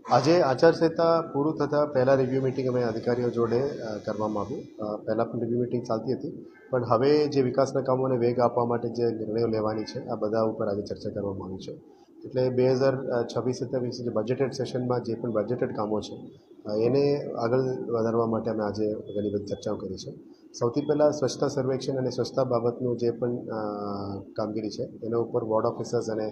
આજે આચારસંહિતા પૂરું થતાં પહેલાં રિવ્યૂ મિટિંગ અમે અધિકારીઓ જોડે કરવામાં આવ્યું. પહેલાં પણ રિવ્યૂ મિટિંગ ચાલતી હતી, પણ હવે જે વિકાસના કામોને વેગ આપવા માટે જે નિર્ણયો લેવાની છે આ બધા ઉપર આજે ચર્ચા કરવામાં આવી છે. એટલે 2026-27 જે બજેટેડ સેશનમાં જે પણ બજેટેડ કામો છે એને આગળ વધારવા માટે અમે આજે ઘણી બધી ચર્ચાઓ કરી છે. સૌથી પહેલાં સ્વચ્છતા સર્વેક્ષણ અને સ્વચ્છતા બાબતનું જે પણ કામગીરી છે એના ઉપર વોર્ડ ઓફિસર્સ અને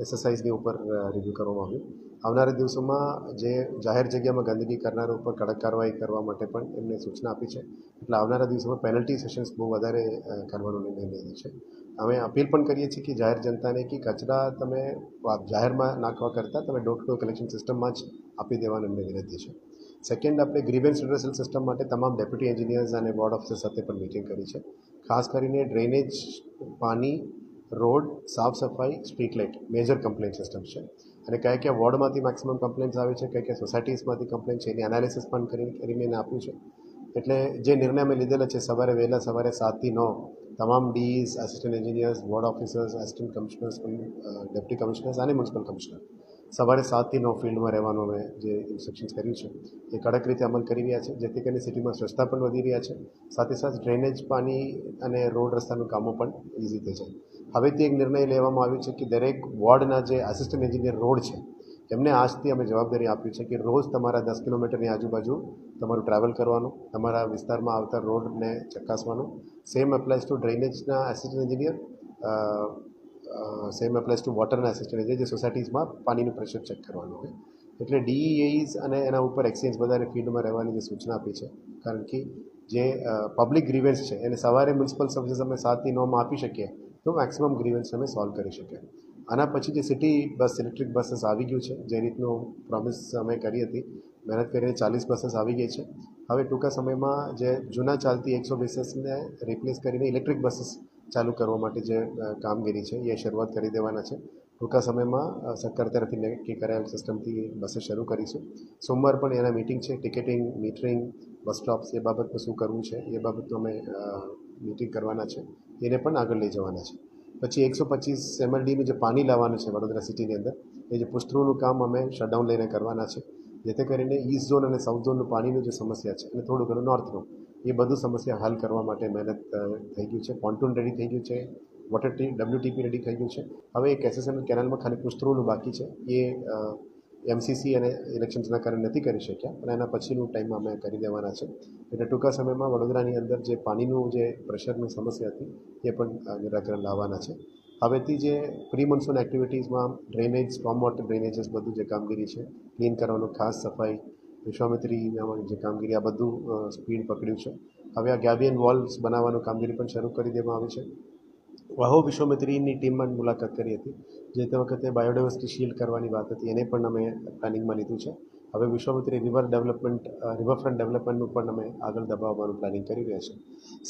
એસએસઆઈસની ઉપર રિવ્યૂ કરવામાં આવ્યું. આવનારા દિવસોમાં જે જાહેર જગ્યામાં ગંદકી કરનાર ઉપર કડક કાર્યવાહી કરવા માટે પણ એમને સૂચના આપી છે. એટલે આવનારા દિવસોમાં પેનલ્ટી સેશન્સ બહુ વધારે કરવાનો નિર્ણય લીધો છે. અમે અપીલ પણ કરીએ છીએ કે જાહેર જનતાને કે કચરા તમે જાહેરમાં નાખવા કરતાં તમે ડોર ટુ ડોર કલેક્શન સિસ્ટમમાં જ આપી દેવાનું એમને વિનંતી છે. સેકન્ડ, આપણે ગ્રીવન્સ રિડર્સલ સિસ્ટમ માટે તમામ ડેપ્યુટી એન્જિનિયર્સ અને બોર્ડ ઓફિસર્સ સાથે પણ મિટિંગ કરી છે. ખાસ કરીને ડ્રેનેજ, પાણી, રોડ, સાફ સફાઈ, street light major complaint system છે. અને કયા કયા વોર્ડમાંથી મેક્સિમમ કમ્પ્લેન્ટ્સ આવે છે, કયા કયા સોસાયટીઝમાંથી કમ્પ્લેન્ટ છે એની એનાલિસિસ પણ કરીને એને આપ્યું છે. એટલે જે નિર્ણય અમે લીધેલા છે વહેલા સવારે 7 થી 9 તમામ DEs, assistant engineers, ward officers, assistant commissioners, deputy commissioners અને મ્યુનિસિપલ કમિશનર સવારે 7 થી 9 ફિલ્ડમાં રહેવાનું અમે જે ઇન્સ્ટ્રક્શન્સ કર્યું છે એ કડક રીતે અમલ કરી રહ્યા છે, જેથી કરીને સિટીમાં સ્વચ્છતા પણ વધી રહ્યા છે. સાથે સાથે ડ્રેનેજ, પાણી અને રોડ રસ્તાનું કામો પણ ઇઝી થઈ જાય. હવેથી એક નિર્ણય લેવામાં આવ્યો છે કે દરેક વોર્ડના જે આસિસ્ટન્ટ એન્જિનિયર રોડ છે એમને આજથી અમે જવાબદારી આપ્યું છે કે રોજ તમારા 10 કિલોમીટરની આજુબાજુ તમારું ટ્રાવેલ કરવાનું, તમારા વિસ્તારમાં આવતા રોડને ચકાસવાનું. સેમ એપ્લાઇઝ ટુ ડ્રેનેજના assistant engineer, same applies to વોટરના આસિસ્ટન્ટ એન્જિનિયર, જે સોસાયટીઝમાં પાણીનું પ્રેશર ચેક કરવાનું હોય. એટલે ડીઈએઈઝ અને એના ઉપર એક્સચેન્જ બધાને ફીલ્ડમાં રહેવાની જે સૂચના આપી છે. કારણ કે જે પબ્લિક ગ્રીવન્સ છે એને સવારે મ્યુનિસિપલ સર્વિસીસ અમે 7 થી 9 આપી શકીએ તો મેક્સિમમ ગ્રીવન્સ અમે સોલ્વ કરી શકીએ. આના પછી જે સિટી બસ, ઇલેક્ટ્રિક બસીસ આવી ગયું છે, જે રીતનું પ્રોમિસ અમે કરી હતી, મહેનત કરીને 40 બસીસ આવી ગઈ છે. હવે ટૂંકા સમયમાં જે જૂના ચાલતી 100 બસીસને રિપ્લેસ કરીને ઇલેક્ટ્રિક બસીસ ચાલુ કરવા માટે જે કામગીરી છે એ શરૂઆત કરી દેવાના છે. ટૂંકા સમયમાં સરકાર તરફથી નક્કી કરાયેલ સિસ્ટમથી બસો શરૂ કરીશું. સોમવાર પણ એના મિટિંગ છે, ટિકિટિંગ, મીટરિંગ, બસ સ્ટોપ્સ એ બાબતનું શું કરવું છે એ બાબતનું અમે મિટિંગ કરવાના છે, એને પણ આગળ લઈ જવાના છે. પછી 125 MLDનું જે પાણી લાવવાનું છે વડોદરા સિટીની અંદર, એ જે પુસ્તરોનું કામ અમે શટડાઉન લઈને કરવાના છે, જેથી કરીને ઈસ્ટ ઝોન અને સાઉથ ઝોનનું પાણીનું જે સમસ્યા છે અને થોડું ઘણું નોર્થનું એ બધું સમસ્યા હલ કરવા માટે મહેનત થઈ ગયું છે. પોન્ટૂન રેડી થઈ ગયું છે, વોટર WTP રેડી થઈ ગયું છે. હવે એક એસએસએનએલ કેનાલમાં ખાલી પુસ્તરોનું બાકી છે, એ એમસીસી અને ઇલેક્શન્સના કારણે નથી કરી શક્યા, પણ એના પછીનું ટાઈમમાં અમે કરી દેવાના છે. એટલે ટૂંકા સમયમાં વડોદરાની અંદર જે પાણીનું જે પ્રેશરની સમસ્યા હતી એ પણ નિરાકરણ લાવવાના છે. હવેથી જે પ્રી મોન્સૂન એક્ટિવિટીઝમાં ડ્રેનેજ, સ્ટોર્મ વોટર ડ્રેનેજીસ બધું જે કામગીરી છે, ક્લીન કરવાનું, ખાસ સફાઈ, વિશ્વામિત્રીમાં જે કામગીરી, આ બધું સ્પીડ પકડ્યું છે. હવે આ ગેબિયન વોલ્સ બનાવવાનું કામગીરી પણ શરૂ કરી દેવામાં આવી છે. વાહો વિશ્વામિત્રીની ટીમમાં મુલાકાત કરી હતી, જે તે વખતે બાયોડાયવર્સિટી શીલ્ડ કરવાની વાત હતી, એને પણ અમે પ્લાનિંગમાં લીધું છે. હવે વિશ્વામિત્રી રિવરફ્રન્ટ ડેવલપમેન્ટનું પણ અમે આગળ દબાવવાનું પ્લાનિંગ કરી રહ્યા છીએ.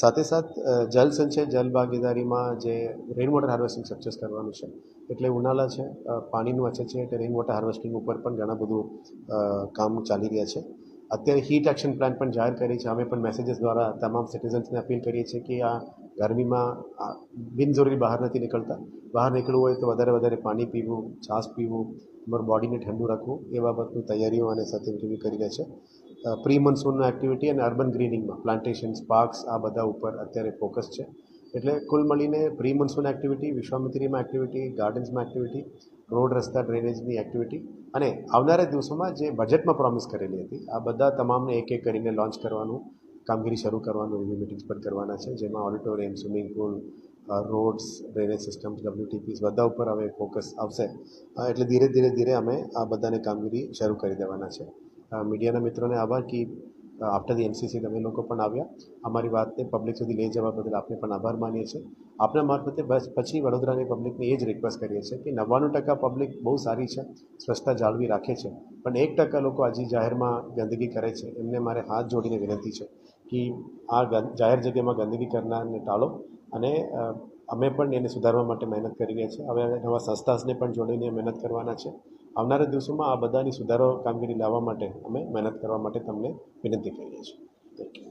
સાથે સાથ જલ સંચય, જલ ભાગીદારીમાં જે રેઇન વોટર હાર્વેસ્ટિંગ સ્ટ્રક્ચર્સ કરવાનું છે. એટલે ઉનાળા છે, પાણીનું અછત છે, એટલે રેઇન વોટર હાર્વેસ્ટિંગ ઉપર પણ ઘણા બધું કામ ચાલી રહ્યા છે. અત્યારે હીટ એક્શન પ્લાન પણ જાહેર કરી છે. અમે પણ મેસેજીસ દ્વારા તમામ સિટીઝન્સને અપીલ કરીએ છીએ કે આ ગરમીમાં બિનજરૂરી બહાર નથી નીકળતા. બહાર નીકળવું હોય તો વધારે પાણી પીવું, છાશ પીવું, તમારું બોડીને ઠંડુ રાખવું, એ બાબતની તૈયારીઓ અને સાથે રિવ્યૂ કરી રહ્યા છે. પ્રી મોન્સૂનનું એક્ટિવિટી અને અર્બન ગ્રીનિંગમાં પ્લાન્ટેશન્સ, પાર્ક્સ, આ બધા ઉપર અત્યારે ફોકસ છે. એટલે કુલ મળીને પ્રી મોન્સૂન એક્ટિવિટી, વિશ્વામિત્રીમાં એક્ટિવિટી, ગાર્ડન્સમાં એક્ટિવિટી, રોડ, રસ્તા, ડ્રેનેજની એક્ટિવિટી અને આવનારા દિવસોમાં જે બજેટમાં પ્રોમિસ કરેલી હતી આ બધા તમામને એક એક કરીને લોન્ચ કરવાનું, કામગીરી શરૂ કરવાનું, રિવ્યૂ મિટિંગ્સ પણ કરવાના છે, જેમાં auditorium, swimming pool, rods, drainage systems, WTPs બધા ઉપર હવે ફોકસ આવશે. એટલે ધીરે અમે આ બધાને કામગીરી શરૂ કરી દેવાના છે. મીડિયાના મિત્રોને આભાર કે આફ્ટર ધી MCC તમે લોકો પણ આવ્યા, અમારી વાતને પબ્લિક સુધી લઈ જવા બદલ આપને પણ આભાર માનીએ છીએ. આપના મારફતે બસ પછી વડોદરાની પબ્લિકને એ જ રિક્વેસ્ટ કરીએ છીએ કે 99% પબ્લિક બહુ સારી છે, સ્વચ્છતા જાળવી રાખે છે, પણ 1% લોકો હજી જાહેરમાં ગંદકી કરે છે. એમને મારે હાથ જોડીને વિનંતી છે કે આ જાહેર જગ્યામાં ગંદકી કરનારને ટાળો, અને અમે પણ એને સુધારવા માટે મહેનત કરી રહ્યા છીએ. હવે નવા સંસ્થાસને પણ જોડીને મહેનત કરવાના છે. આવનારા દિવસોમાં આ બધાની સુધારો કામગીરી લાવવા માટે અમે મહેનત કરવા માટે તમને વિનંતી કરીએ છીએ. Thank you.